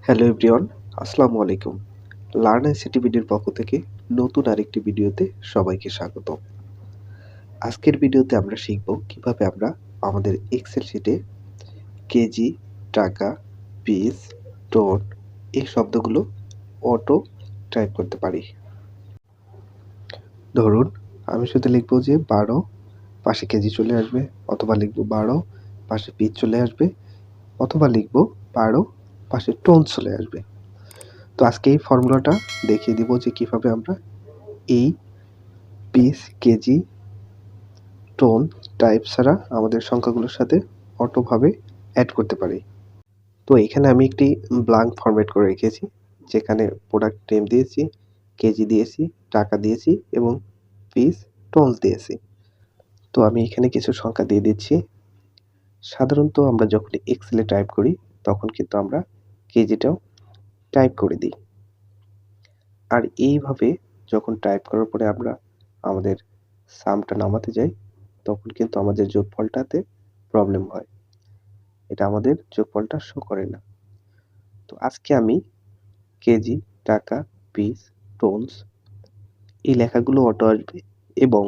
Hello everyone, আসসালামু আলাইকুম। Learn ICT বিডির পক্ষ থেকে নতুন আরেকটি ভিডিওতে সবাইকে স্বাগত। আজকের ভিডিওতে আমরা শিখব কিভাবে আমরা আমাদের এক্সেল শিটে কেজি, টাকা, পিস, টন এই শব্দগুলো অটো টাইপ করতে পারি। ধরুন আমি শুধু লিখব যে 12 পাশে কেজি চলে আসবে, অথবা লিখব 12 পাশে পিস চলে আসবে, অথবা লিখব 12 পাশে টোন চলে আসবে। তো আজকে এই ফর্মুলাটা দেখিয়ে দিব যে কিভাবে আমরা এই পিস, কেজি, টোন, টাইপ ছাড়া আমাদের সংখ্যাগুলোর সাথে অটোভাবে অ্যাড করতে পারি। তো এখানে আমি একটি ব্ল্যাঙ্ক ফরম্যাট করে রেখেছি, যেখানে প্রোডাক্ট নেম দিয়েছি, কেজি দিয়েছি, টাকা দিয়েছি এবং পিস, টোনস দিয়েছি। তো আমি এখানে কিছু সংখ্যা দিয়ে দিচ্ছি। সাধারণত আমরা যখন এক্সেলে টাইপ করি তখন কিন্তু আমরা কেজিটাও টাইপ করে দিই। আর এইভাবে যখন টাইপ করার পরে আমরা আমাদের সামটা নামাতে যাই তখন কিন্তু আমাদের যোগফলটাতে প্রবলেম হয়। এটা আমাদের যোগফলটা শো করে না। তো আজকে আমি কেজি, টাকা, পিস, টোনস এই লেখাগুলো অটো আসবে এবং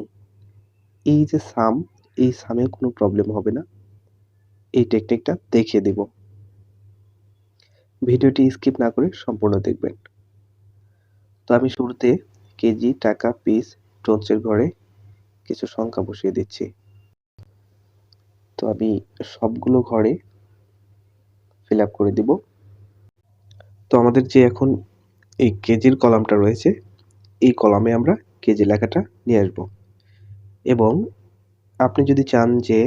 এই যে সাম, এই সামে কোনো প্রবলেম হবে না। এই টেকনিকটা দেখিয়ে দিব। ভিডিওটি স্কিপ না করে সম্পূর্ণ দেখবেন। তো আমি শুরুতে কেজি, টাকা, পিস, টোনসের ঘরে কিছু সংখ্যা বসিয়ে দিচ্ছি। তো আমি সবগুলো ঘরে ফিল আপ করে দিব। তো আমাদের যে এখন এই কেজির কলামটা রয়েছে, এই কলামে আমরা কেজি লেখাটা নিয়ে আসব এবং আপনি যদি চান যে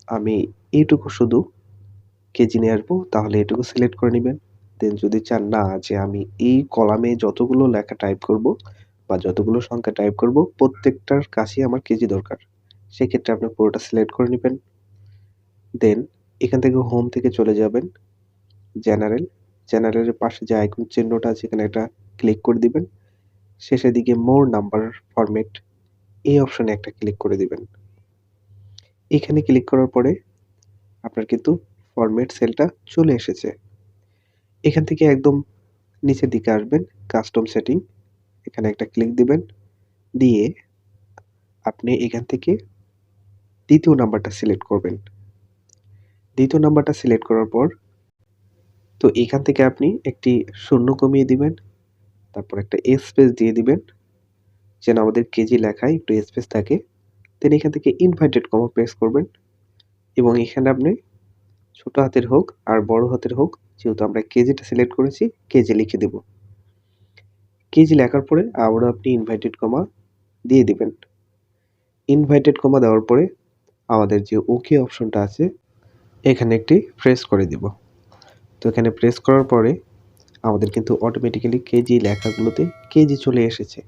আমি এইটুকু শুধু কেজি নিয়ে আসবো, তাহলে এটুকু সিলেক্ট করে নেবেন। দেন যদি চান না যে আমি এই কলামে যতগুলো লেখা টাইপ করব বা যতগুলো সংখ্যা টাইপ করব প্রত্যেকটার কাছেই আমার কেজি দরকার, সেক্ষেত্রে আপনি পুরোটা সিলেক্ট করে নেবেন। দেন এখান থেকে হোম থেকে চলে যাবেন জেনারেল। জেনারেলের পাশে যে আইকন চিহ্নটা আছে এখানে একটা ক্লিক করে দিবেন। শেষের দিকে মোর নাম্বার ফরম্যাট এই অপশনে একটা ক্লিক করে দিবেন। এখানে ক্লিক করার পরে আপনার কিন্তু ফরম্যাট সেলটা চলে এসেছে। এখান থেকে একদম নিচের দিকে আসবেন, কাস্টম সেটিং, এখানে একটা ক্লিক দিবেন। দিয়ে আপনি এখান থেকে দ্বিতীয় নাম্বারটা সিলেক্ট করবেন। দ্বিতীয় নাম্বারটা সিলেক্ট করার পর তো এখান থেকে আপনি একটি শূন্য কমিয়ে দিবেন, তারপর একটা স্পেস দিয়ে দিবেন যেন আমাদের কেজি লেখায় একটু স্পেস থাকে। দেন এখান থেকে ইনভার্টেড কমা প্রেস করবেন এবং এখানে আপনি ছোট হাতের হোক আর বড় হাতের হোক, যেহেতু আমরা কেজিটা সিলেক্ট করেছি, কেজি লিখে দেব। কেজি লেখার পরে আবারও আপনি ইনভার্টেড কমা দিয়ে দিবেন। ইনভার্টেড কমা দেওয়ার পরে আমাদের যে ওকে অপশনটা আছে এখানে একটি প্রেস করে দিব। তো এখানে প্রেস করার পরে আমাদের কিন্তু অটোমেটিক্যালি কেজি লেখাগুলোতে কেজি চলে এসেছে।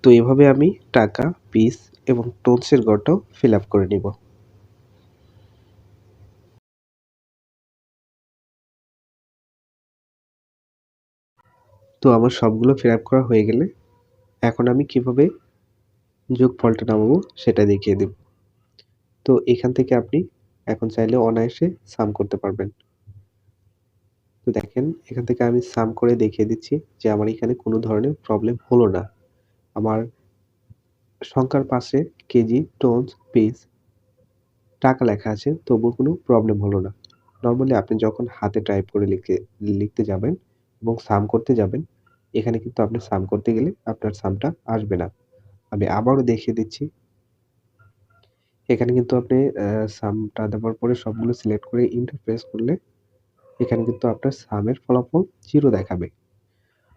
তো এভাবে আমি টাকা, পিস এবং টোনসের ঘরটাও ফিল আপ করে নিব। তো আমার সবগুলো ফিল আপ করা হয়ে গেলে এখন আমি কিভাবে যোগফলটা নামাবো সেটা দেখিয়ে দেব। তো এখান থেকে আপনি এখন চাইলে অনায়াসে সাম করতে পারবেন। তো দেখেন এখান থেকে আমি সাম করে দেখিয়ে দিচ্ছি যে আমার এখানে কোনো ধরনের প্রবলেম হলো না। আমার সংখ্যার পাশে কেজি, টোনস, পিস, টাকা লেখা আছে তবুও কোনো প্রবলেম হলো না। নরমালি আপনি যখন হাতে টাইপ করে লিখতে যাবেন এবং সাম করতে যাবেন, এখানে কিন্তু আপনি সাম করতে গেলে আপনার সামটা আসবে না। আমি আবারও দেখিয়ে দিচ্ছি। এখানে কিন্তু আপনি সামটা দেওয়ার পরে সবগুলো সিলেক্ট করে এন্টার প্রেস করলে এখানে কিন্তু আপনার সামের ফলাফল 0 দেখাবে।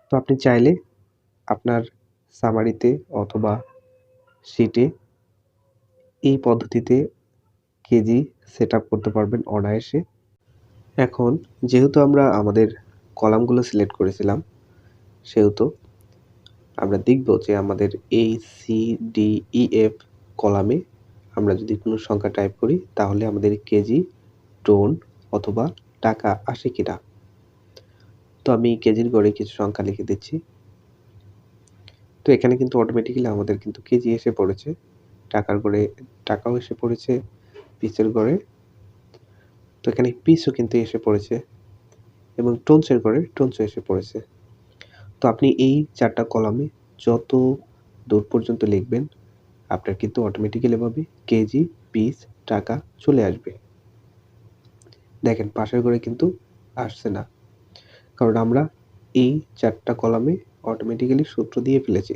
তো আপনি চাইলে আপনার সামারিতে অথবা শিটে এই পদ্ধতিতে কেজি সেটআপ করতে পারবেন অনায়াসে। এখন যেহেতু আমরা আমাদের কলামগুলো সিলেক্ট করেছিলাম, সেহেতু আমরা দেখব যে আমাদের এই সি, ডি, ই, এফ কলামে আমরা যদি কোনো সংখ্যা টাইপ করি তাহলে আমাদের কেজি, টোন অথবা টাকা আসে কিনা। তো আমি কেজির ঘরে কিছু সংখ্যা লিখে দিচ্ছি। তো এখানে কিন্তু অটোমেটিক্যালি আমাদের কিন্তু কেজি এসে পড়েছে। টাকার ঘরে টাকাও এসে পড়েছে, পিসের ঘরে তো এখানে পিসও কিন্তু এসে পড়েছে। এবং টোনসের ঘরে টোনস এসে পড়েছে। তো আপনি এই 4 টা কলামে যত দূর পর্যন্ত লিখবেন, আপনার কিন্তু অটোমেটিক্যালি এভাবে কেজি, পিস, টাকা চলে আসবে। দেখেন পাশের ঘরে কিন্তু আসছে না। কারণ আমরা এই 4 টা কলামে অটোমেটিক্যালি সূত্র দিয়ে ফেলেছি।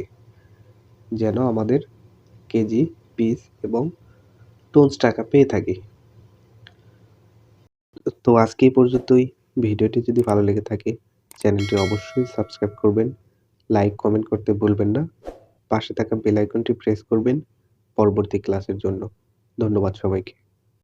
যেন আমাদের কেজি, পিস এবং টোনস টাকা পেয়ে থাকি। তো আজকে এই পর্যন্তই। ভিডিওটি যদি ভালো লেগে থাকে চ্যানেলটি অবশ্যই সাবস্ক্রাইব করবেন, লাইক, কমেন্ট করতে ভুলবেন না। পাশে থাকা বেল আইকনটি প্রেস করবেন পরবর্তী ক্লাসের জন্য। ধন্যবাদ সবাইকে।